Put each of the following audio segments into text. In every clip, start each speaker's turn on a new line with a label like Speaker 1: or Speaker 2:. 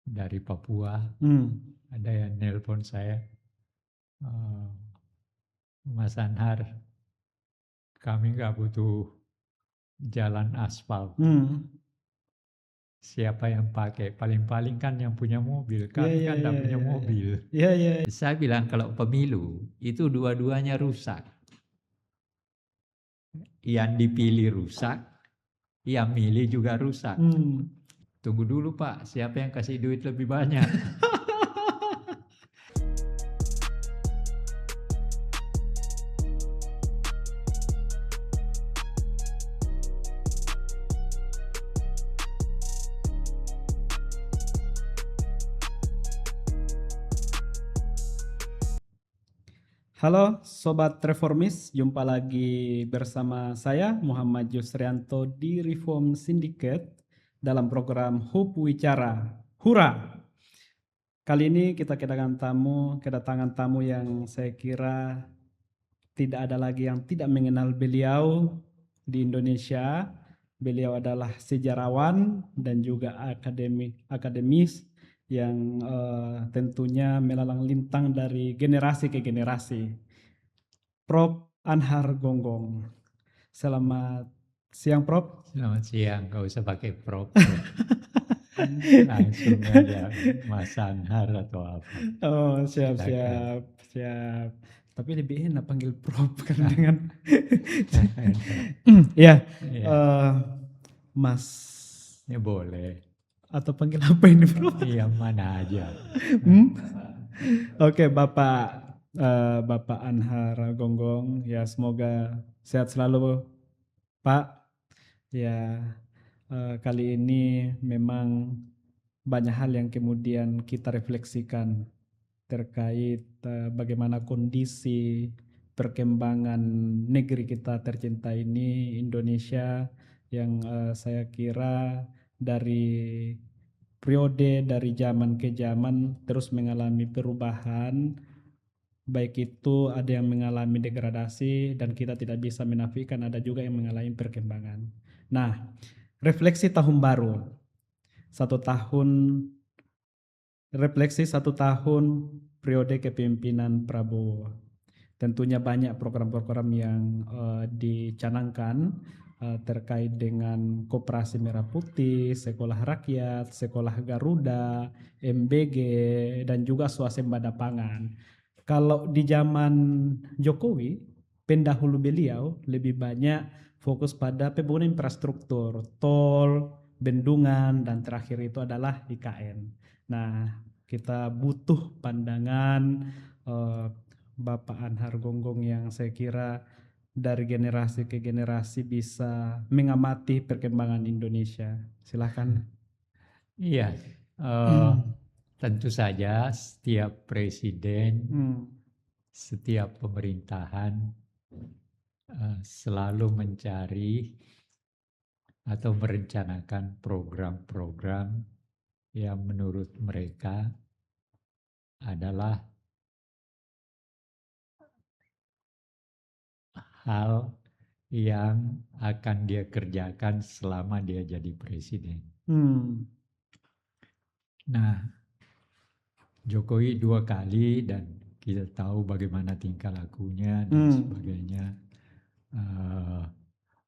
Speaker 1: dari Papua.
Speaker 2: Hmm.
Speaker 1: Ada yang nelpon saya, "Eh, Mas Anhar, kami nggak butuh jalan aspal.
Speaker 2: Hmm.
Speaker 1: Siapa yang pakai? Paling-paling kan yang punya mobil.
Speaker 2: Ya,
Speaker 1: Kami
Speaker 2: ya,
Speaker 1: kan nggak
Speaker 2: ya,
Speaker 1: punya
Speaker 2: ya, ya.
Speaker 1: mobil."
Speaker 2: Ya, ya.
Speaker 1: Saya bilang kalau pemilu itu dua-duanya rusak. Yang dipilih rusak, yang milih juga rusak.
Speaker 2: Hmm.
Speaker 1: Tunggu dulu Pak, siapa yang kasih duit lebih banyak?
Speaker 2: Halo Sobat Reformis, jumpa lagi bersama saya Muhammad Yusrianto di Reform Syndicate dalam program Hub Wicara. Hura! Kali ini kita kedatangan tamu yang saya kira tidak ada lagi yang tidak mengenal beliau di Indonesia. Beliau adalah sejarawan dan juga akademis yang tentunya melalang lintang dari generasi ke generasi. Prof. Anhar Gonggong. Selamat siang, Prof.
Speaker 1: Selamat siang, nggak usah pakai prop. Langsung aja Mas Anhar atau apa.
Speaker 2: Oh, siap,
Speaker 1: Silakan.
Speaker 2: siap, siap. Tapi lebih enak panggil Prof kan dengan ya,
Speaker 1: Iya,
Speaker 2: eh, Mas
Speaker 1: ya boleh.
Speaker 2: atau panggil apa ini, Prof?
Speaker 1: Iya, mana aja.
Speaker 2: Hmm? Oke, Bapak Anhar Gonggong, ya semoga sehat selalu, Pak. Ya, kali ini memang banyak hal yang kemudian kita refleksikan terkait bagaimana kondisi perkembangan negeri kita tercinta ini, Indonesia, yang saya kira dari dari zaman ke zaman terus mengalami perubahan, baik itu ada yang mengalami degradasi dan kita tidak bisa menafikan ada juga yang mengalami perkembangan. Nah, refleksi tahun baru, satu tahun refleksi 1 tahun periode kepemimpinan Prabowo. Tentunya banyak program-program yang dicanangkan terkait dengan Koperasi Merah Putih, Sekolah Rakyat, Sekolah Garuda, MBG, dan juga swasembada pangan. Kalau di zaman Jokowi, pendahulu beliau lebih banyak fokus pada pembangunan infrastruktur, tol, bendungan, dan terakhir itu adalah IKN. Nah, kita butuh pandangan eh, Bapak Anhar Gonggong yang saya kira dari generasi ke generasi bisa mengamati perkembangan Indonesia. Silahkan.
Speaker 1: Iya, eh, tentu saja setiap presiden,
Speaker 2: Hmm.
Speaker 1: setiap pemerintahan selalu mencari atau merencanakan program-program yang menurut mereka adalah hal yang akan dia kerjakan selama dia jadi presiden.
Speaker 2: Hmm.
Speaker 1: Nah, Jokowi 2 kali dan kita tahu bagaimana tingkah lakunya dan
Speaker 2: Hmm.
Speaker 1: sebagainya.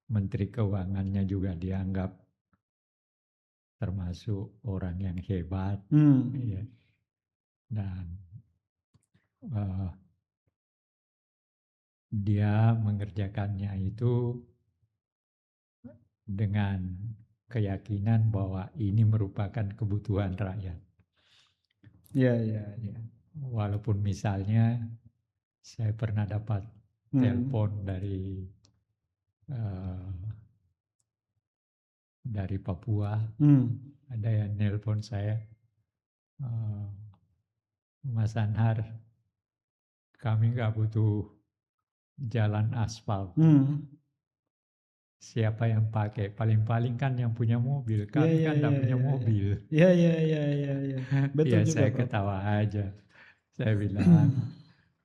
Speaker 1: Menteri Keuangannya juga dianggap termasuk orang yang hebat,
Speaker 2: Hmm.
Speaker 1: ya. Dan uh, dia mengerjakannya itu dengan keyakinan bahwa ini merupakan kebutuhan rakyat.
Speaker 2: Ya, ya, ya.
Speaker 1: Walaupun misalnya saya pernah dapat
Speaker 2: Hmm.
Speaker 1: telepon uh, dari Papua,
Speaker 2: Hmm.
Speaker 1: ada yang nelpon saya, uh, Mas Anhar, kami nggak butuh jalan aspal.
Speaker 2: Hmm.
Speaker 1: Siapa yang pakai? Paling-paling kan yang punya mobil.
Speaker 2: Ya,
Speaker 1: Kami
Speaker 2: ya,
Speaker 1: kan tidak
Speaker 2: ya,
Speaker 1: punya
Speaker 2: ya, ya.
Speaker 1: mobil.
Speaker 2: Ya, ya, ya, ya, ya.
Speaker 1: Ya
Speaker 2: Betul juga,
Speaker 1: saya
Speaker 2: Prof.
Speaker 1: ketawa aja. Saya bilang,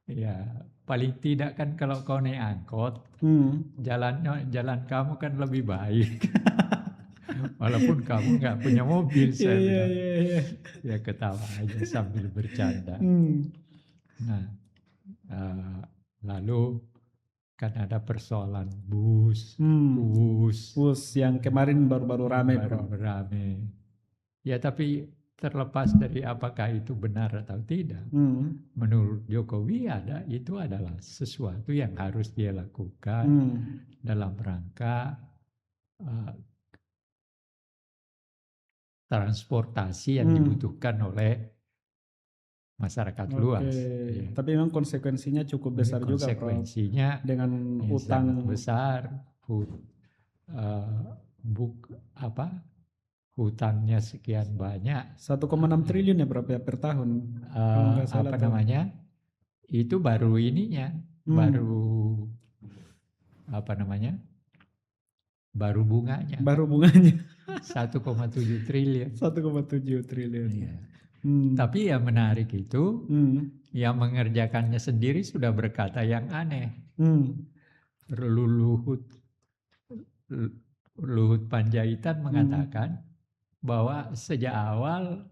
Speaker 1: ya paling tidak kan kalau kau naik angkot,
Speaker 2: Hmm.
Speaker 1: jalan kamu kan lebih baik. Walaupun kamu nggak punya mobil,
Speaker 2: Iya,
Speaker 1: saya
Speaker 2: iya,
Speaker 1: bilang.
Speaker 2: iya, iya.
Speaker 1: Ya ketawa aja sambil bercanda.
Speaker 2: Hmm.
Speaker 1: Nah, eh, lalu kan ada persoalan bus,
Speaker 2: Yang kemarin baru-baru rame,
Speaker 1: baru
Speaker 2: Bro.
Speaker 1: rame. Ya tapi terlepas dari apakah itu benar atau tidak, menurut Jokowi itu adalah sesuatu yang harus dia lakukan dalam rangka transportasi yang dibutuhkan oleh masyarakat luas. Ya.
Speaker 2: Tapi memang konsekuensinya cukup besar juga, Bro.
Speaker 1: Konsekuensinya
Speaker 2: Dengan
Speaker 1: ya,
Speaker 2: utang
Speaker 1: sangat besar. Hutangnya sekian banyak.
Speaker 2: 1,6 triliun ya, Bro, ya, per tahun. Kalau nggak salah tuh.
Speaker 1: Itu baru ininya, baru baru bunganya.
Speaker 2: Baru bunganya.
Speaker 1: 1,7 triliun.
Speaker 2: 1,7 triliun.
Speaker 1: Iya. Tapi yang menarik itu, yang mengerjakannya sendiri sudah berkata yang aneh. Luhut Panjaitan mengatakan bahwa sejak awal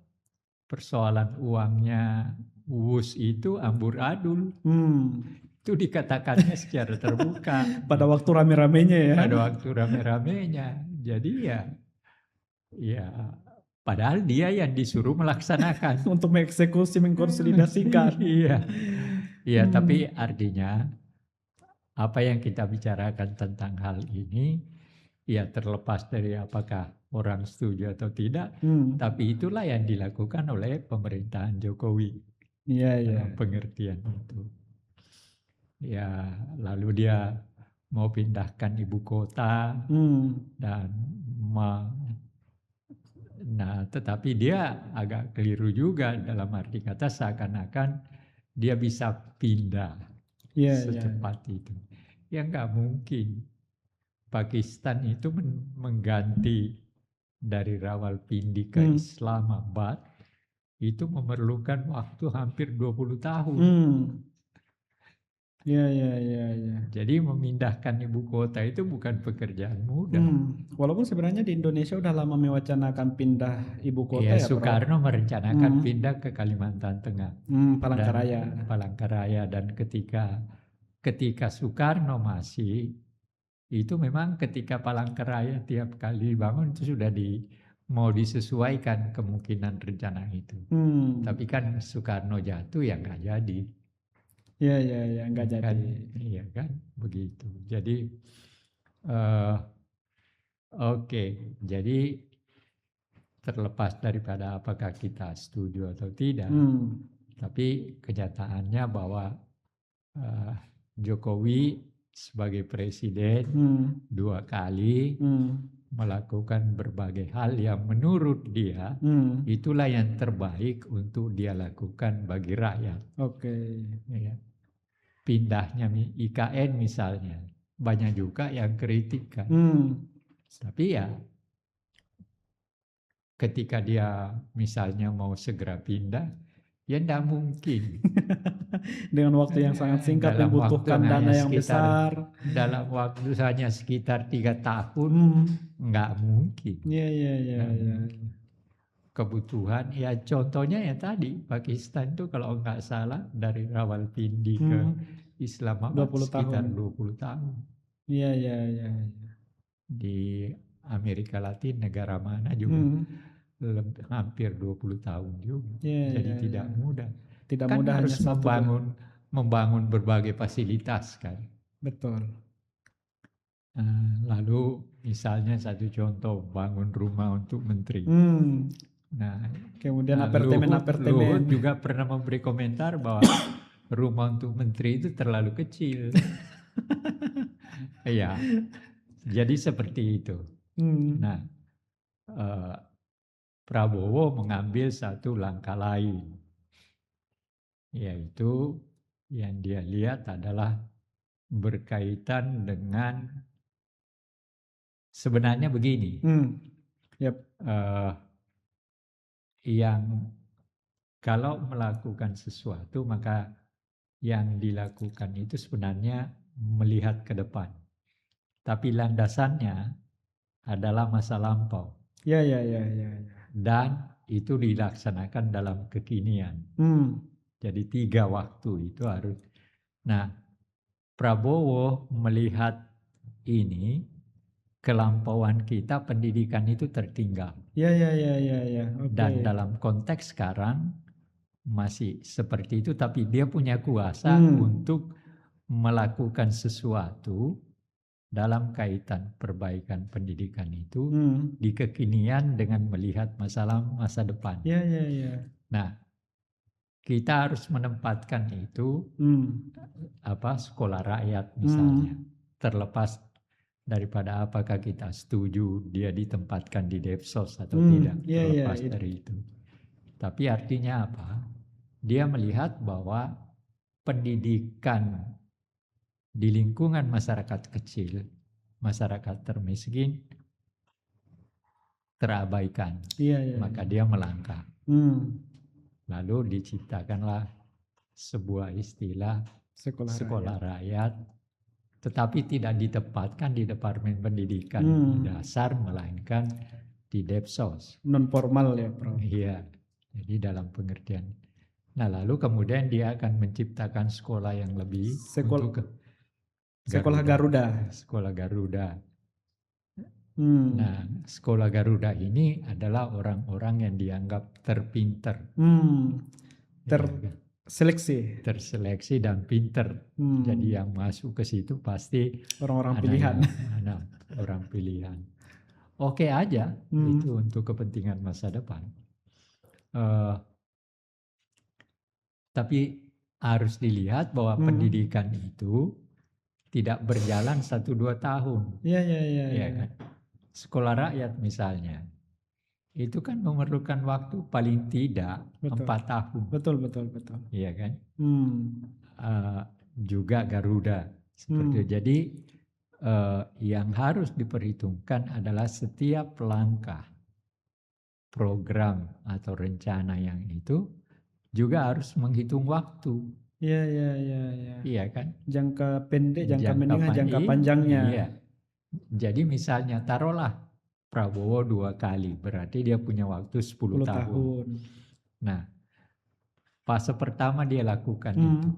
Speaker 1: persoalan uangnya Wus itu amburadul. Itu dikatakannya secara terbuka.
Speaker 2: Pada waktu rame-ramenya ya.
Speaker 1: Pada waktu rame-ramenya. Jadi ya padahal dia yang disuruh melaksanakan.
Speaker 2: Untuk mengeksekusi, mengkonsolidasikan.
Speaker 1: Iya, tapi artinya apa yang kita bicarakan tentang hal ini, ya terlepas dari apakah orang setuju atau tidak, tapi itulah yang dilakukan oleh pemerintahan Jokowi.
Speaker 2: Iya.
Speaker 1: Pengertian itu. Ya, lalu dia mau pindahkan ibu kota dan tetapi dia agak keliru juga dalam arti kata seakan-akan dia bisa pindah secepat itu. Ya nggak mungkin. Pakistan itu mengganti dari Rawalpindi ke Islamabad itu memerlukan waktu hampir 20 tahun.
Speaker 2: Iya.
Speaker 1: Jadi memindahkan ibu kota itu bukan pekerjaan mudah.
Speaker 2: Walaupun sebenarnya di Indonesia udah lama mewacanakan pindah ibu kota ya,
Speaker 1: Soekarno merencanakan pindah ke Kalimantan Tengah. Palangkaraya. Dan ketika Soekarno masih, itu memang ketika Palangkaraya tiap kali dibangun itu sudah mau disesuaikan kemungkinan rencana itu. Tapi kan Soekarno jatuh ya nggak jadi.
Speaker 2: Iya, nggak jadi.
Speaker 1: Iya kan, begitu. Jadi, oke. Jadi terlepas daripada apakah kita setuju atau tidak, tapi kenyataannya bahwa Jokowi sebagai presiden 2 kali melakukan berbagai hal yang menurut dia itulah yang terbaik untuk dia lakukan bagi rakyat. Ya. Pindahnya IKN misalnya, banyak juga yang kritik kan. Tapi ya ketika dia misalnya mau segera pindah, ya tidak mungkin.
Speaker 2: Dengan waktu yang sangat singkat, membutuhkan dana yang besar.
Speaker 1: Dalam waktu hanya sekitar 3 tahun, nggak mungkin.
Speaker 2: Iya.
Speaker 1: Kebutuhan, ya contohnya ya tadi, Pakistan itu kalau nggak salah dari Rawalpindi ke Islamabad
Speaker 2: 20
Speaker 1: sekitar
Speaker 2: tahun.
Speaker 1: 20 tahun.
Speaker 2: Iya.
Speaker 1: Di Amerika Latin, negara mana juga hampir 20 tahun juga. Jadi tidak mudah.
Speaker 2: Tidak
Speaker 1: kan
Speaker 2: mudah,
Speaker 1: harus membangun berbagai fasilitas kan.
Speaker 2: Betul.
Speaker 1: Lalu misalnya satu contoh, bangun rumah untuk menteri. Nah,
Speaker 2: kemudian apartemen.
Speaker 1: Luhut juga pernah memberi komentar bahwa rumah untuk menteri itu terlalu kecil. Iya, jadi seperti itu. Nah, Prabowo mengambil satu langkah lain, yaitu yang dia lihat adalah berkaitan dengan sebenarnya begini. Yang kalau melakukan sesuatu maka yang dilakukan itu sebenarnya melihat ke depan. Tapi landasannya adalah masa lampau.
Speaker 2: Ya.
Speaker 1: Dan itu dilaksanakan dalam kekinian. Jadi 3 waktu itu harus. Nah, Prabowo melihat ini, kelampauan kita pendidikan itu tertinggal.
Speaker 2: Ya. Okay.
Speaker 1: Dan dalam konteks sekarang masih seperti itu, tapi dia punya kuasa untuk melakukan sesuatu dalam kaitan perbaikan pendidikan itu di kekinian dengan melihat masa depan.
Speaker 2: Ya.
Speaker 1: Nah, kita harus menempatkan itu sekolah rakyat misalnya, terlepas daripada apakah kita setuju dia ditempatkan di Depsos atau tidak, terlepas dari itu. Tapi artinya apa? Dia melihat bahwa pendidikan di lingkungan masyarakat kecil, masyarakat termiskin, terabaikan. Maka dia melangkah. Lalu diciptakanlah sebuah istilah sekolah rakyat, tetapi tidak ditempatkan di Departemen Pendidikan Dasar, melainkan di Depsos.
Speaker 2: Non formal ya, Prof.
Speaker 1: Iya, jadi dalam pengertian. Nah, lalu kemudian dia akan menciptakan sekolah yang lebih
Speaker 2: Sekolah Garuda.
Speaker 1: Sekolah Garuda. Nah, sekolah Garuda ini adalah orang-orang yang dianggap terpinter. Terseleksi dan pinter. Jadi yang masuk ke situ pasti
Speaker 2: orang-orang pilihan.
Speaker 1: Orang pilihan. Oke aja, itu untuk kepentingan masa depan. Tapi harus dilihat bahwa pendidikan itu tidak berjalan 1-2 tahun.
Speaker 2: Iya.
Speaker 1: Kan? Sekolah rakyat misalnya, itu kan memerlukan waktu paling tidak 4 tahun.
Speaker 2: Betul.
Speaker 1: Iya kan? Juga Garuda seperti itu. Jadi yang harus diperhitungkan adalah setiap langkah program atau rencana yang itu juga harus menghitung waktu.
Speaker 2: Iya.
Speaker 1: Iya kan?
Speaker 2: Jangka pendek, jangka menengah, jangka panjangnya.
Speaker 1: Iya. Jadi misalnya taruhlah Prabowo 2 kali, berarti dia punya waktu 10 tahun. Nah, fase pertama dia lakukan itu.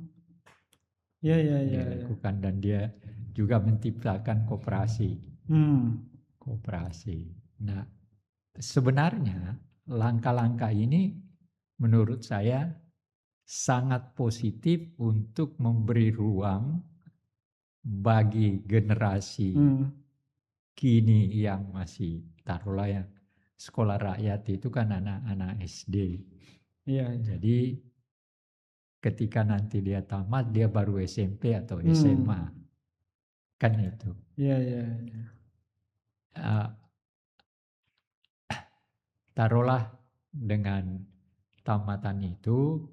Speaker 2: Iya.
Speaker 1: Dia lakukan dan dia juga menciptakan koperasi. Koperasi. Nah, sebenarnya langkah-langkah ini menurut saya sangat positif untuk memberi ruang bagi generasi kini yang masih taruhlah yang sekolah rakyat itu kan anak-anak SD.
Speaker 2: Iya.
Speaker 1: Jadi ketika nanti dia tamat dia baru SMP atau SMA. Kan itu.
Speaker 2: Iya.
Speaker 1: Taruhlah dengan tamatan itu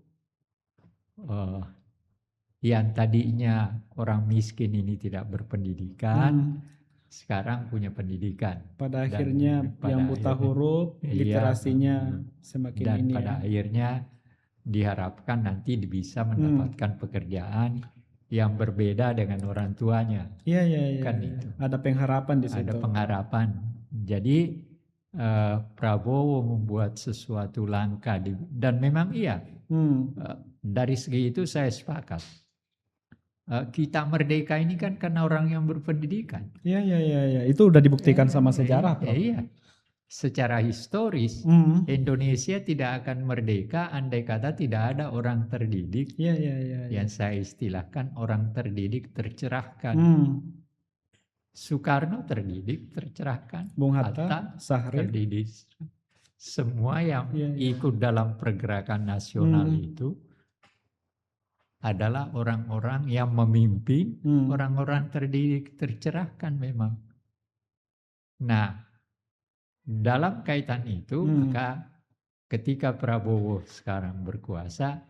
Speaker 1: yang tadinya orang miskin ini tidak berpendidikan, sekarang punya pendidikan.
Speaker 2: Pada akhirnya yang buta huruf, literasinya semakin
Speaker 1: dan
Speaker 2: ini. Dan
Speaker 1: pada akhirnya diharapkan nanti bisa mendapatkan pekerjaan yang berbeda dengan orang tuanya.
Speaker 2: Iya.
Speaker 1: Kan itu.
Speaker 2: Ada pengharapan di situ.
Speaker 1: Ada pengharapan. Jadi Prabowo membuat sesuatu langkah dan memang iya. Dari segi itu saya sepakat. Kita merdeka ini kan karena orang yang berpendidikan.
Speaker 2: Iya. Itu udah dibuktikan sama sejarah, Prof.
Speaker 1: Iya. Secara historis Indonesia tidak akan merdeka andai kata tidak ada orang terdidik.
Speaker 2: Iya.
Speaker 1: Yang saya istilahkan orang terdidik tercerahkan. Soekarno terdidik tercerahkan.
Speaker 2: Bung Hatta, Sahrir
Speaker 1: terdidik. Semua yang ikut dalam pergerakan nasional itu adalah orang-orang yang memimpin, orang-orang terdidik tercerahkan memang. Nah, dalam kaitan itu maka ketika Prabowo sekarang berkuasa,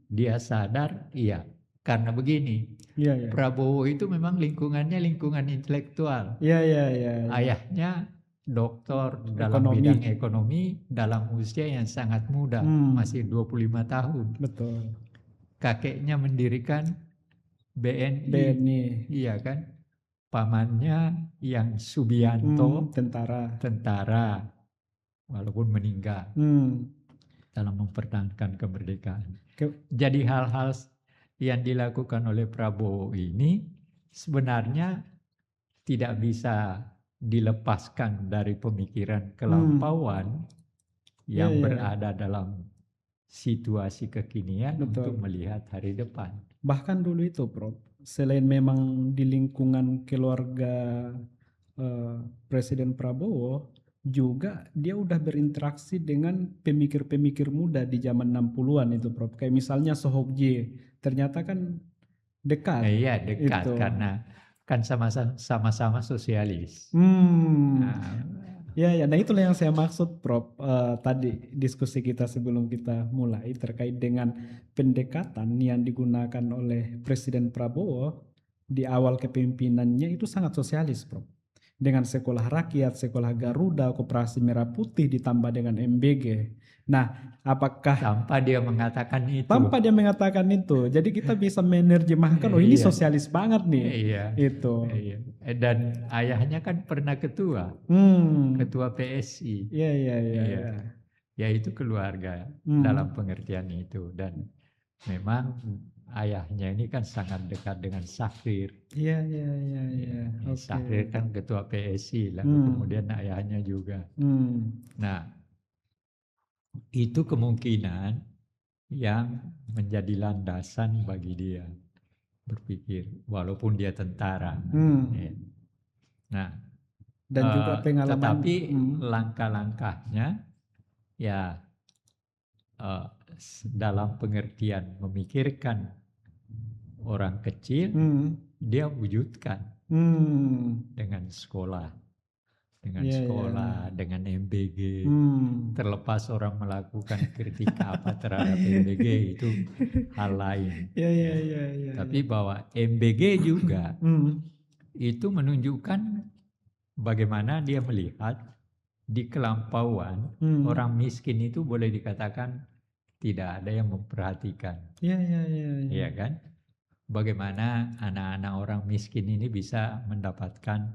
Speaker 1: dia sadar karena begini. Prabowo itu memang lingkungannya lingkungan intelektual.
Speaker 2: Iya.
Speaker 1: Ayahnya doktor dalam bidang ekonomi dalam usia yang sangat muda, masih 25 tahun.
Speaker 2: Betul.
Speaker 1: Kakeknya mendirikan BNI.
Speaker 2: Iya
Speaker 1: kan? pamannya yang Subianto,
Speaker 2: tentara,
Speaker 1: walaupun meninggal dalam mempertahankan kemerdekaan. Jadi hal-hal yang dilakukan oleh Prabowo ini sebenarnya tidak bisa dilepaskan dari pemikiran kelampauan yang berada dalam situasi kekinian untuk melihat hari depan.
Speaker 2: Bahkan dulu itu, Prof, selain memang di lingkungan keluarga Presiden Prabowo, juga dia udah berinteraksi dengan pemikir-pemikir muda di zaman 60-an itu, Prof. Kayak misalnya Sohobje, ternyata kan dekat.
Speaker 1: Iya, dekat itu. Karena kan sama-sama sosialis.
Speaker 2: Ya, nah itulah yang saya maksud, Prof. Tadi diskusi kita sebelum kita mulai terkait dengan pendekatan yang digunakan oleh Presiden Prabowo di awal kepemimpinannya itu sangat sosialis, Prof. Dengan sekolah rakyat, sekolah Garuda, Koperasi Merah Putih ditambah dengan MBG. Nah, apakah
Speaker 1: tanpa dia mengatakan itu?
Speaker 2: Tanpa dia mengatakan itu, jadi kita bisa menerjemahkan, oh ini sosialis banget nih.
Speaker 1: Iya.
Speaker 2: Itu.
Speaker 1: Iya. Dan ayahnya kan pernah ketua PSI.
Speaker 2: Iya.
Speaker 1: Ya itu keluarga dalam pengertian itu, dan memang ayahnya ini kan sangat dekat dengan Syahrir.
Speaker 2: Iya.
Speaker 1: Syahrir kan ketua PSI, lalu kemudian ayahnya juga. Nah, itu kemungkinan yang menjadi landasan bagi dia berpikir, walaupun dia tentara. Nah,
Speaker 2: dan juga pengalaman.
Speaker 1: Tetapi langkah-langkahnya ya dalam pengertian memikirkan orang kecil, dia wujudkan dengan sekolah, dengan MBG. Terlepas orang melakukan kritik apa terhadap MBG itu hal lain. Tapi bahwa MBG juga itu menunjukkan bagaimana dia melihat di kelampauan orang miskin itu boleh dikatakan tidak ada yang memperhatikan. Iya kan? Bagaimana anak-anak orang miskin ini bisa mendapatkan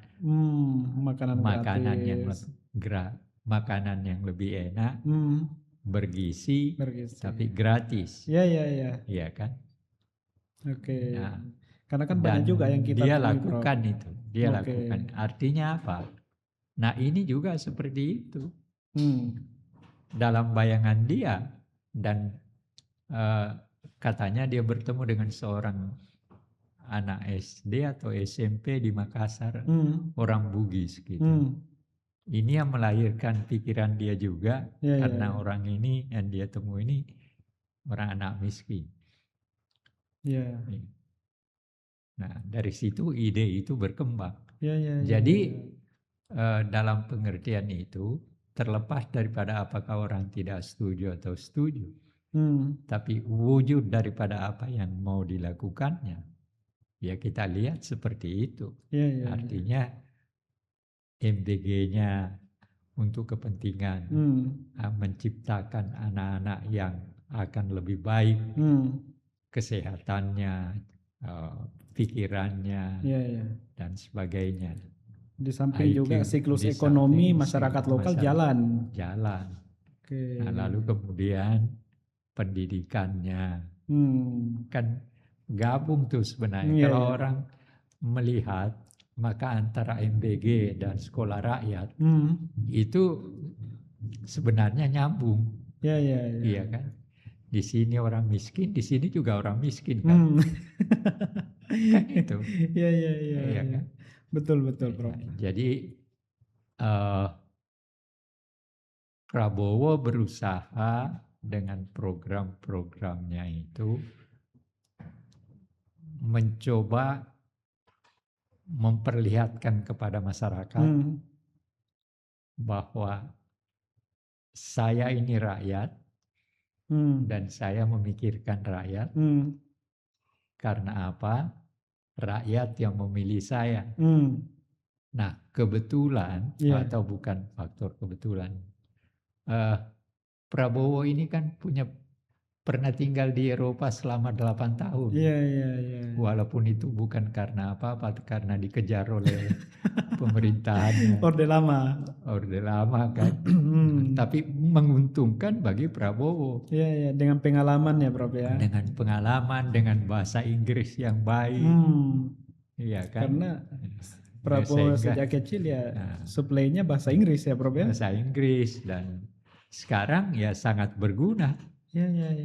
Speaker 1: makanan yang lebih enak, bergizi, tapi gratis. Iya kan?
Speaker 2: Oke. Nah, karena kan banyak juga yang kita
Speaker 1: lakukan itu. Dia lakukan. Artinya apa? Nah, ini juga seperti itu. Dalam bayangan dia, dan katanya dia bertemu dengan seorang anak SD atau SMP di Makassar, orang Bugis gitu. Ini yang melahirkan pikiran dia juga, karena orang ini yang dia temui ini orang anak miskin. Nah, dari situ ide itu berkembang. Jadi dalam pengertian itu, terlepas daripada apakah orang tidak setuju atau setuju, tapi wujud daripada apa yang mau dilakukannya, ya kita lihat seperti itu. Artinya MBG-nya untuk kepentingan menciptakan anak-anak yang akan lebih baik kesehatannya, pikirannya, dan sebagainya.
Speaker 2: Di samping juga siklus ekonomi masyarakat lokal jalan.
Speaker 1: Nah, lalu kemudian pendidikannya kan gabung tuh sebenarnya. Kalau orang melihat, maka antara MBG dan sekolah rakyat itu sebenarnya nyambung. Iya kan? Di sini orang miskin, di sini juga orang miskin kan. Kan itu.
Speaker 2: Iya kan? Betul, Prof.
Speaker 1: Jadi Prabowo berusaha dengan program-programnya itu mencoba memperlihatkan kepada masyarakat bahwa saya ini rakyat dan saya memikirkan rakyat. Karena apa? Rakyat yang memilih saya. Nah, kebetulan atau bukan faktor kebetulan, Prabowo ini kan punya pernah tinggal di Eropa selama 8 tahun.
Speaker 2: Iya.
Speaker 1: Walaupun itu bukan karena apa-apa, karena dikejar oleh pemerintahannya.
Speaker 2: Orde Lama.
Speaker 1: Orde Lama kan. Tapi menguntungkan bagi Prabowo.
Speaker 2: Iya, dengan pengalaman ya Prof ya.
Speaker 1: Dengan pengalaman, dengan bahasa Inggris yang baik. Iya kan.
Speaker 2: Karena Prabowo sejak kecil ya suplainya bahasa Inggris ya Prof ya.
Speaker 1: Bahasa Inggris, dan sekarang ya sangat berguna.
Speaker 2: Iya.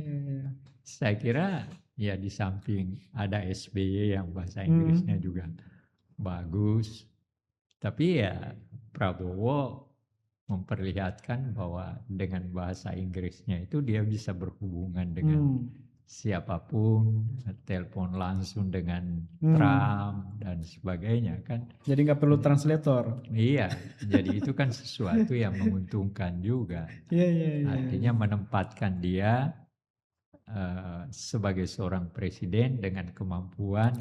Speaker 1: Saya kira ya di samping ada SBY yang bahasa Inggrisnya juga bagus, tapi ya Prabowo memperlihatkan bahwa dengan bahasa Inggrisnya itu dia bisa berhubungan dengan siapapun, telepon langsung dengan Trump dan sebagainya kan.
Speaker 2: Jadi nggak perlu translator.
Speaker 1: Iya, jadi itu kan sesuatu yang menguntungkan juga.
Speaker 2: Iya.
Speaker 1: Artinya menempatkan dia sebagai seorang presiden dengan kemampuan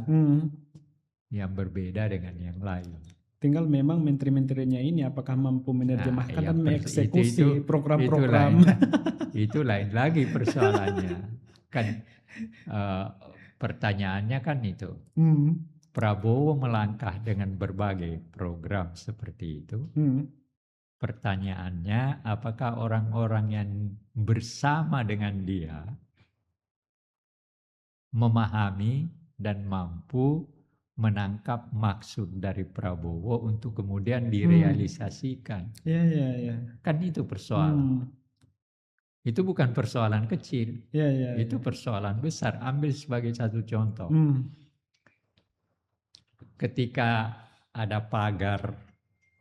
Speaker 1: yang berbeda dengan yang lain.
Speaker 2: Tinggal memang menteri-menterinya ini apakah mampu menerjemahkan dan mengeksekusi program-program.
Speaker 1: Itu lain lagi persoalannya. Kan pertanyaannya kan itu. Prabowo melangkah dengan berbagai program seperti itu. Pertanyaannya, apakah orang-orang yang bersama dengan dia memahami dan mampu menangkap maksud dari Prabowo untuk kemudian direalisasikan.
Speaker 2: Iya.
Speaker 1: Kan itu persoalan. Itu bukan persoalan kecil.
Speaker 2: Iya.
Speaker 1: Itu persoalan besar. Ambil sebagai satu contoh. Ketika ada pagar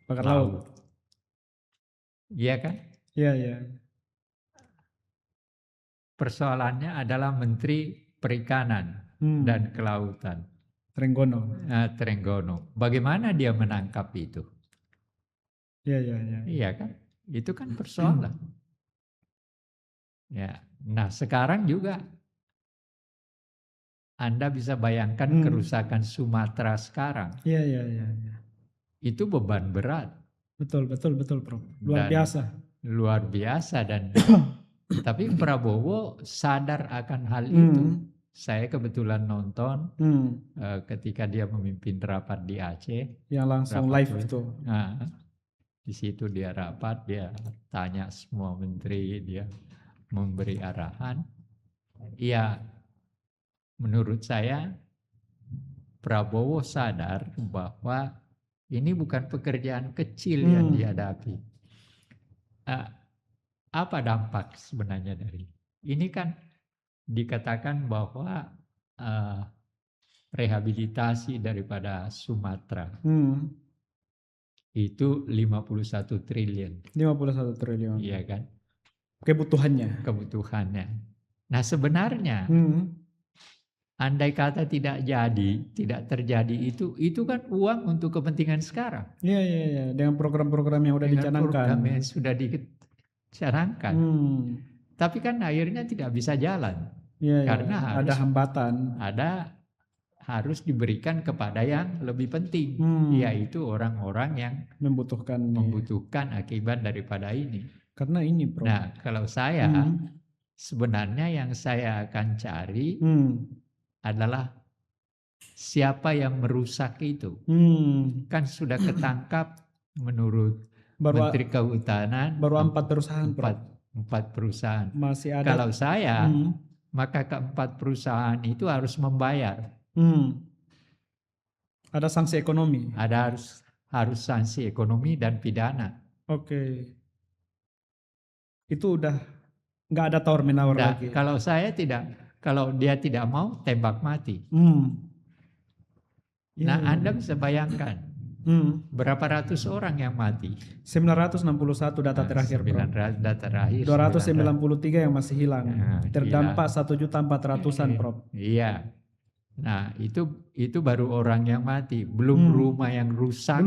Speaker 1: laut. Iya kan?
Speaker 2: Iya.
Speaker 1: Persoalannya adalah Menteri Perikanan dan Kelautan. Trenggono. Bagaimana dia menangkap itu?
Speaker 2: Iya.
Speaker 1: Iya kan? Itu kan persoalan. Ya. Nah, sekarang juga Anda bisa bayangkan kerusakan Sumatera sekarang.
Speaker 2: Iya.
Speaker 1: Itu beban berat.
Speaker 2: Betul Prof. Luar biasa
Speaker 1: dan tapi Prabowo sadar akan hal itu. Saya kebetulan nonton ketika dia memimpin rapat di Aceh.
Speaker 2: Yang langsung live itu.
Speaker 1: Di situ dia rapat, dia tanya semua menteri, dia memberi arahan. Ya, menurut saya Prabowo sadar bahwa ini bukan pekerjaan kecil yang dihadapi. Apa dampak sebenarnya dari ini? Kan dikatakan bahwa rehabilitasi daripada Sumatera itu 51 triliun.
Speaker 2: 51 triliun.
Speaker 1: Iya kan?
Speaker 2: Kebutuhannya.
Speaker 1: Nah, sebenarnya andai kata tidak terjadi itu kan uang untuk kepentingan sekarang.
Speaker 2: Iya. Dengan program-program yang sudah dicanangkan.
Speaker 1: Program yang sudah dicanangkan. Tapi kan akhirnya tidak bisa jalan. Karena
Speaker 2: ada hambatan.
Speaker 1: Harus diberikan kepada yang lebih penting, yaitu orang-orang yang membutuhkan akibat daripada ini.
Speaker 2: Karena ini, Bro.
Speaker 1: Nah, kalau saya sebenarnya yang saya akan cari adalah siapa yang merusak itu. Kan sudah ketangkap menurut Menteri Kehutanan
Speaker 2: baru 4 perusahaan, Bro.
Speaker 1: 4 perusahaan.
Speaker 2: Masih ada.
Speaker 1: Kalau saya, maka keempat perusahaan itu harus membayar.
Speaker 2: Ada sanksi ekonomi.
Speaker 1: Harus sanksi ekonomi dan pidana.
Speaker 2: Oke. Itu udah nggak ada tawar menawar lagi.
Speaker 1: Kalau dia tidak mau, tembak mati. Nah, Anda bisa bayangkan berapa ratus orang yang mati?
Speaker 2: 961 data terakhir, Bro.
Speaker 1: Data terakhir.
Speaker 2: 293 yang masih hilang. Terdampak 1.400.000-an, Prof.
Speaker 1: Iya. Nah, itu baru orang yang mati, belum rumah yang rusak,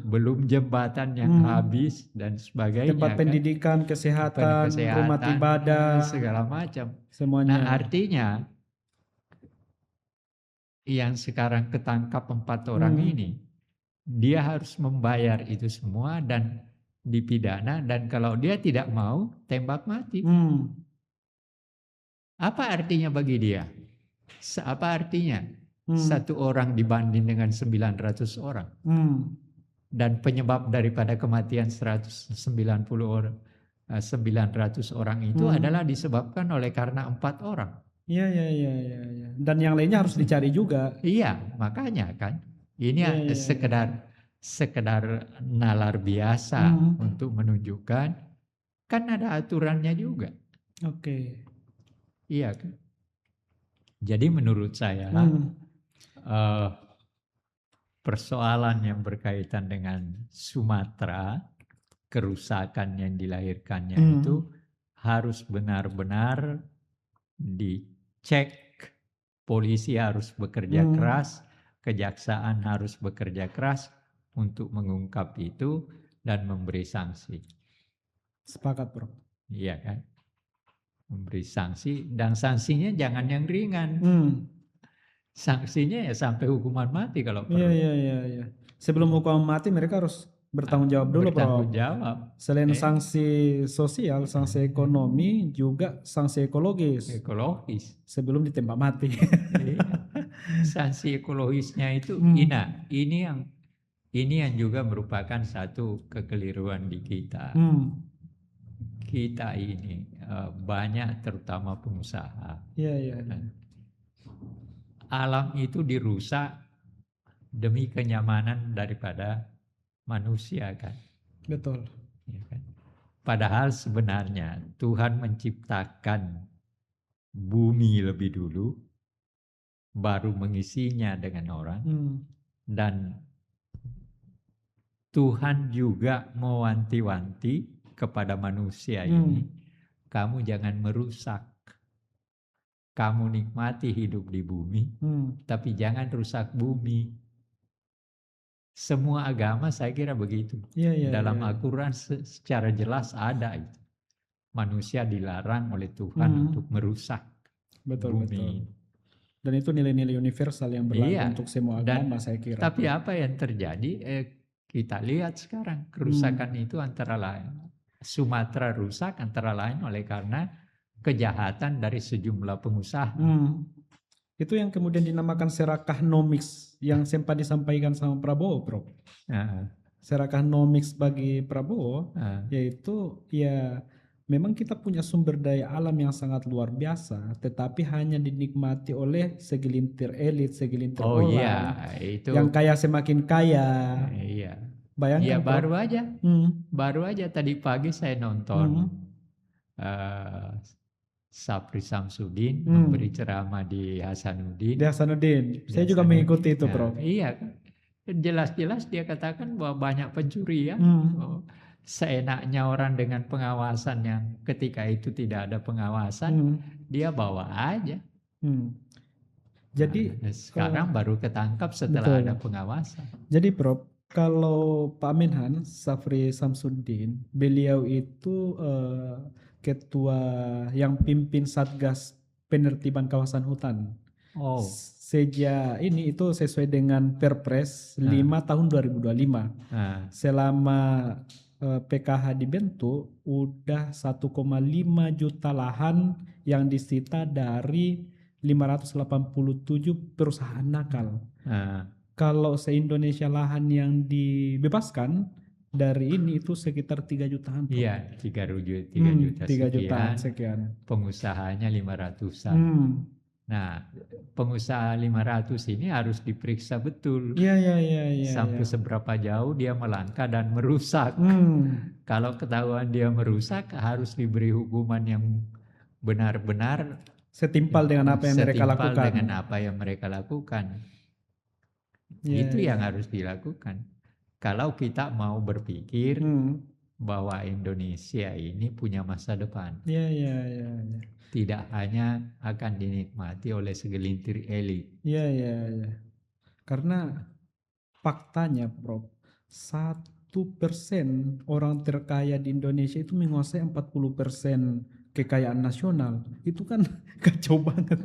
Speaker 1: belum jembatan yang habis dan sebagainya.
Speaker 2: Tempat pendidikan, kesehatan, rumah ibadah,
Speaker 1: segala macam.
Speaker 2: Semuanya.
Speaker 1: Nah, artinya yang sekarang ketangkap 4 orang ini, dia harus membayar itu semua dan dipidana, dan kalau dia tidak mau, tembak mati. Apa artinya bagi dia? Apa artinya? Satu orang dibanding dengan 900 orang. Dan penyebab daripada kematian 190 orang, 900 orang itu adalah disebabkan oleh karena 4 orang.
Speaker 2: Iya. Dan yang lainnya harus dicari juga.
Speaker 1: Iya, makanya kan. Ini sekedar nalar biasa untuk menunjukkan kan ada aturannya juga.
Speaker 2: Oke.
Speaker 1: Iya kan. Jadi menurut saya persoalan yang berkaitan dengan Sumatera, kerusakan yang dilahirkannya itu harus benar-benar dicek. Polisi harus bekerja keras, kejaksaan harus bekerja keras untuk mengungkap itu dan memberi sanksi.
Speaker 2: Sepakat, Bro.
Speaker 1: Iya kan? Memberi sanksi, dan sanksinya jangan yang ringan. Sanksinya ya sampai hukuman mati kalau perlu.
Speaker 2: Iya. Sebelum hukuman mati mereka harus bertanggung jawab dulu, Bro.
Speaker 1: Bertanggung jawab.
Speaker 2: Selain sanksi sosial, sanksi ekonomi, juga sanksi ekologis. Sebelum ditembak mati.
Speaker 1: Sanksi ekologisnya itu ini yang juga merupakan satu kekeliruan di kita. Kita ini banyak terutama pengusaha.
Speaker 2: Iya.
Speaker 1: Alam itu dirusak demi kenyamanan daripada manusia kan.
Speaker 2: Betul.
Speaker 1: Ya kan? Padahal sebenarnya Tuhan menciptakan bumi lebih dulu, baru mengisinya dengan orang. Dan Tuhan juga mewanti-wanti kepada manusia ini, kamu jangan merusak. Kamu nikmati hidup di bumi, tapi jangan rusak bumi. Semua agama saya kira begitu. Dalam Al-Quran secara jelas ada itu. Manusia dilarang oleh Tuhan untuk merusak bumi.
Speaker 2: Dan itu nilai-nilai universal yang berlaku untuk semua agama, saya kira.
Speaker 1: Tapi apa yang terjadi? Kita lihat sekarang kerusakan itu antara lain. Sumatera rusak antara lain oleh karena kejahatan dari sejumlah pengusaha.
Speaker 2: Itu yang kemudian dinamakan serakahnomics yang sempat disampaikan sama Prabowo, Bro. Serakahnomics bagi Prabowo yaitu ya memang kita punya sumber daya alam yang sangat luar biasa, tetapi hanya dinikmati oleh segelintir elit, segelintir orang
Speaker 1: itu.
Speaker 2: Yang kaya semakin kaya.
Speaker 1: Iya.
Speaker 2: Bayangkan,
Speaker 1: ya baru aja tadi pagi saya nonton Sapri Samsudin memberi ceramah di Hasanuddin.
Speaker 2: Saya juga mengikuti itu, Bro.
Speaker 1: Iya kan. Jelas-jelas dia katakan bahwa banyak pencurian. Seenaknya orang dengan pengawasan yang ketika itu tidak ada pengawasan, dia bawa aja.
Speaker 2: Jadi
Speaker 1: sekarang baru ketangkap setelah ada pengawasan.
Speaker 2: Jadi, Bro, kalau Pak Menhan Sapri Samsudin, beliau itu ketua yang pimpin Satgas Penertiban Kawasan Hutan. Sejak ini itu sesuai dengan Perpres 5 tahun 2025. Selama PKH dibentuk, udah 1,5 juta lahan yang disita dari 587 perusahaan nakal. Kalau se-Indonesia lahan yang dibebaskan dari ini itu sekitar 3 jutaan.
Speaker 1: Iya, 3 juta sekian. Pengusahanya 500-an. Nah, pengusaha 500 ini harus diperiksa betul.
Speaker 2: Iya.
Speaker 1: Sampai seberapa jauh dia melangkah dan merusak. Kalau ketahuan dia merusak, harus diberi hukuman yang benar-benar
Speaker 2: setimpal dengan apa yang
Speaker 1: mereka lakukan. Itu yang harus dilakukan. Kalau kita mau berpikir bahwa Indonesia ini punya masa depan. Tidak hanya akan dinikmati oleh segelintir elit.
Speaker 2: Iya. Karena faktanya, Bro, 1% orang terkaya di Indonesia itu menguasai 40% kekayaan nasional. Itu kan kacau banget.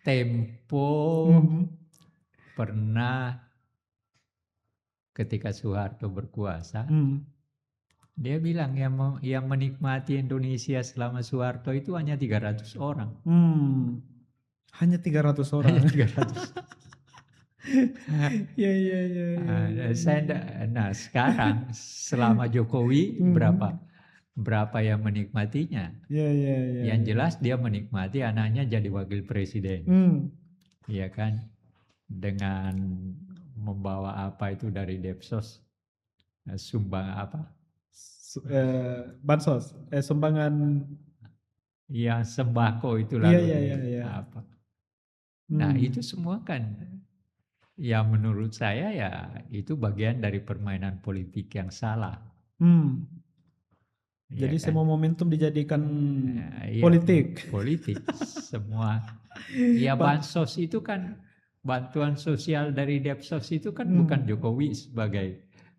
Speaker 1: Tempo pernah ketika Soeharto berkuasa, Dia bilang yang menikmati Indonesia selama Soeharto itu hanya 300 orang.
Speaker 2: Hanya 300
Speaker 1: Hanya
Speaker 2: orang.
Speaker 1: 300.
Speaker 2: Ya, ya, ya, ya.
Speaker 1: Nah sekarang selama Jokowi berapa yang menikmatinya?
Speaker 2: Ya, ya, ya.
Speaker 1: Yang jelas dia menikmati anaknya jadi wakil presiden, ya kan? Dengan membawa apa itu dari Depsos, sumbang apa?
Speaker 2: Bansos, sumbangan.
Speaker 1: Ya sembako itu
Speaker 2: Iya,
Speaker 1: lalu
Speaker 2: iya, iya.
Speaker 1: apa? Nah itu semua kan, ya menurut saya ya itu bagian dari permainan politik yang salah.
Speaker 2: Jadi
Speaker 1: Ya kan?
Speaker 2: semua momentum dijadikan
Speaker 1: Iya,
Speaker 2: politik.
Speaker 1: politik semua. Ya bansos itu kan, bantuan sosial dari Depsos itu kan bukan Jokowi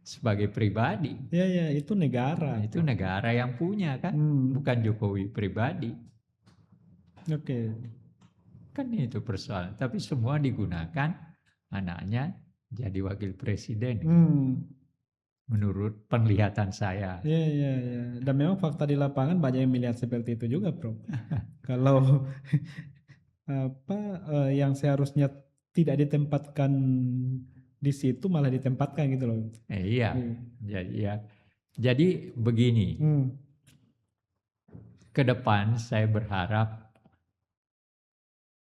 Speaker 1: sebagai pribadi.
Speaker 2: Ya, ya, itu negara.
Speaker 1: Nah, itu negara yang punya kan, bukan Jokowi pribadi.
Speaker 2: Oke.
Speaker 1: Kan itu persoalan. Tapi semua digunakan anaknya jadi wakil presiden. Menurut penglihatan saya.
Speaker 2: Iya, iya, iya. Dan memang fakta di lapangan banyak yang melihat seperti itu juga, Bro. Kalau yang seharusnya tidak ditempatkan di situ malah ditempatkan gitu loh.
Speaker 1: Iya. Jadi begini. Ke depan saya berharap,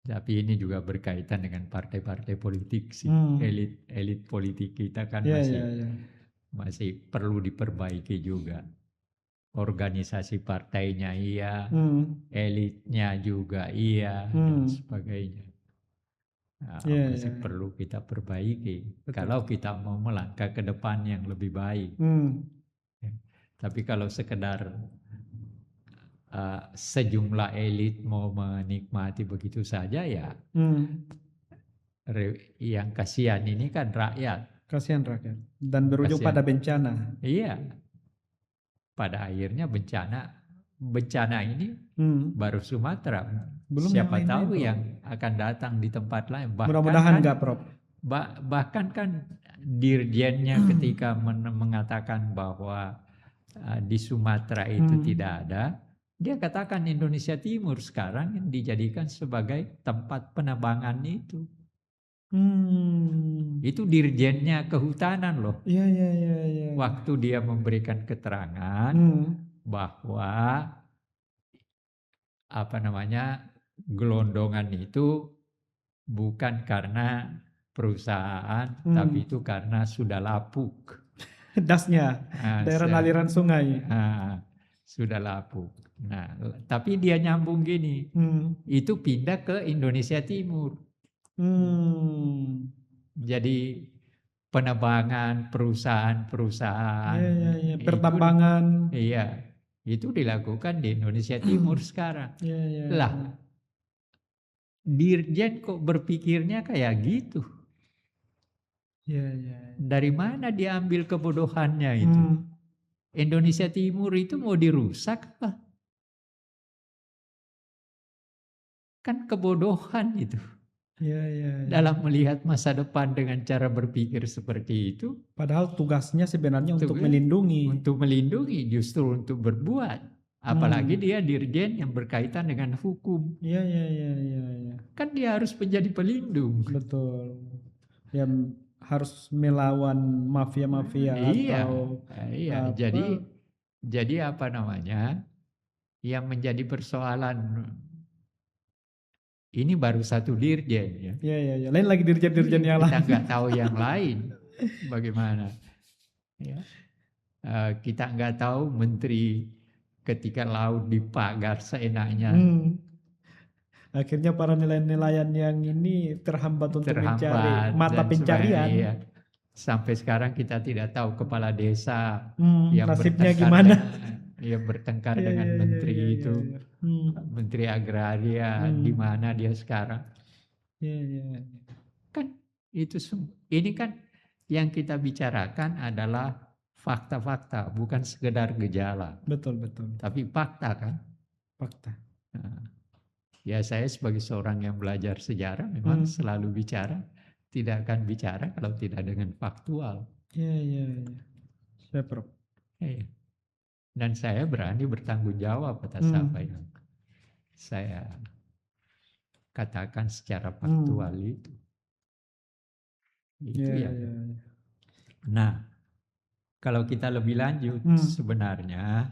Speaker 1: tapi ini juga berkaitan dengan partai-partai politik sih. Elit politik kita kan masih perlu diperbaiki juga. Organisasi partainya iya, elitnya juga iya, dan sebagainya. Nah, masih perlu kita perbaiki. Betul. Kalau kita mau melangkah ke depan yang lebih baik. Ya. Tapi kalau sekedar sejumlah elit mau menikmati begitu saja ya, yang kasihan ini kan rakyat.
Speaker 2: Kasihan rakyat. Dan berujung pada bencana.
Speaker 1: Iya. Pada akhirnya bencana ini baru Sumatera. Belum siapa tahu yang akan datang di tempat lain.
Speaker 2: Mudah-mudahan enggak, Prof.
Speaker 1: Bahkan kan dirjennya ketika mengatakan bahwa di Sumatera itu tidak ada, dia katakan Indonesia Timur sekarang yang dijadikan sebagai tempat penambangan itu. Itu dirjennya kehutanan loh.
Speaker 2: Iya.
Speaker 1: Waktu dia memberikan keterangan bahwa gelondongan itu bukan karena perusahaan, tapi itu karena sudah lapuk.
Speaker 2: Dasnya, daerah aliran sungai.
Speaker 1: Sudah lapuk. Nah, tapi dia nyambung gini, itu pindah ke Indonesia Timur. Jadi penebangan perusahaan,
Speaker 2: pertambangan,
Speaker 1: itu dilakukan di Indonesia Timur sekarang. Lah, dirjen kok berpikirnya kayak gitu? Dari mana dia ambil kebodohannya itu? Indonesia Timur itu mau dirusak apa? Kan kebodohan itu. Dalam melihat masa depan dengan cara berpikir seperti itu.
Speaker 2: Padahal tugasnya sebenarnya untuk melindungi.
Speaker 1: Untuk melindungi, justru untuk berbuat. Apalagi dia dirjen yang berkaitan dengan hukum.
Speaker 2: Iya.
Speaker 1: Kan dia harus menjadi pelindung.
Speaker 2: Betul. Yang harus melawan mafia-mafia atau
Speaker 1: jadi yang menjadi persoalan ini baru satu dirjen ya.
Speaker 2: Iya. Lain lagi dirjen-dirjen yang lain.
Speaker 1: Kita nggak tahu yang lain bagaimana. Ya. Kita nggak tahu menteri ketika laut dipagar seenaknya.
Speaker 2: Akhirnya para nelayan yang ini terhambat untuk mencari mata pencarian.
Speaker 1: Iya. Sampai sekarang kita tidak tahu kepala desa
Speaker 2: yang nasibnya gimana.
Speaker 1: Yang bertengkar dengan menteri itu. Menteri Agraria di mana dia sekarang? Kan itu ini kan yang kita bicarakan adalah fakta-fakta, bukan sekedar gejala.
Speaker 2: Betul.
Speaker 1: Tapi fakta kan?
Speaker 2: Fakta.
Speaker 1: Nah, ya saya sebagai seorang yang belajar sejarah memang selalu bicara, tidak akan bicara kalau tidak dengan faktual.
Speaker 2: Iya. Saya, Prof.
Speaker 1: Dan saya berani bertanggung jawab atas apa yang saya katakan secara faktual itu. Itu ya. Nah, kalau kita lebih lanjut, sebenarnya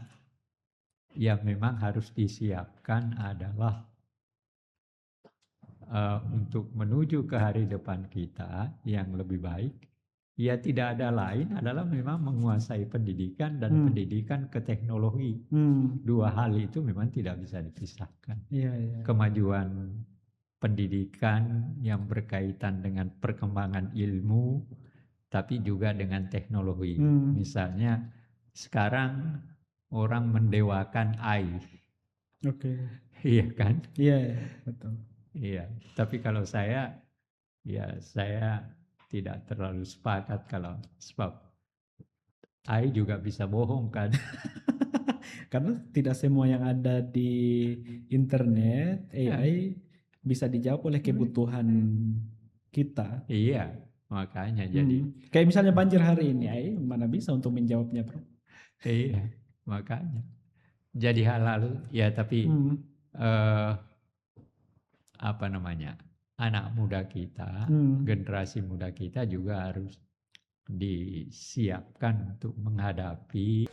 Speaker 1: yang memang harus disiapkan adalah untuk menuju ke hari depan kita yang lebih baik. Ya tidak ada lain adalah memang menguasai pendidikan dan pendidikan ke teknologi. Dua hal itu memang tidak bisa dipisahkan. Kemajuan pendidikan yang berkaitan dengan perkembangan ilmu, tapi juga dengan teknologi. Misalnya sekarang orang mendewakan AI. Iya kan?
Speaker 2: Iya, betul.
Speaker 1: Iya, tapi kalau saya tidak terlalu sepakat kalau sebab AI juga bisa bohong kan.
Speaker 2: Karena tidak semua yang ada di internet AI bisa dijawab oleh kebutuhan kita.
Speaker 1: Iya, makanya jadi.
Speaker 2: Kayak misalnya banjir hari ini, AI mana bisa untuk menjawabnya, Bro?
Speaker 1: Iya, makanya. Jadi hal-hal ya tapi apa namanya? Anak muda kita, generasi muda kita juga harus disiapkan untuk menghadapi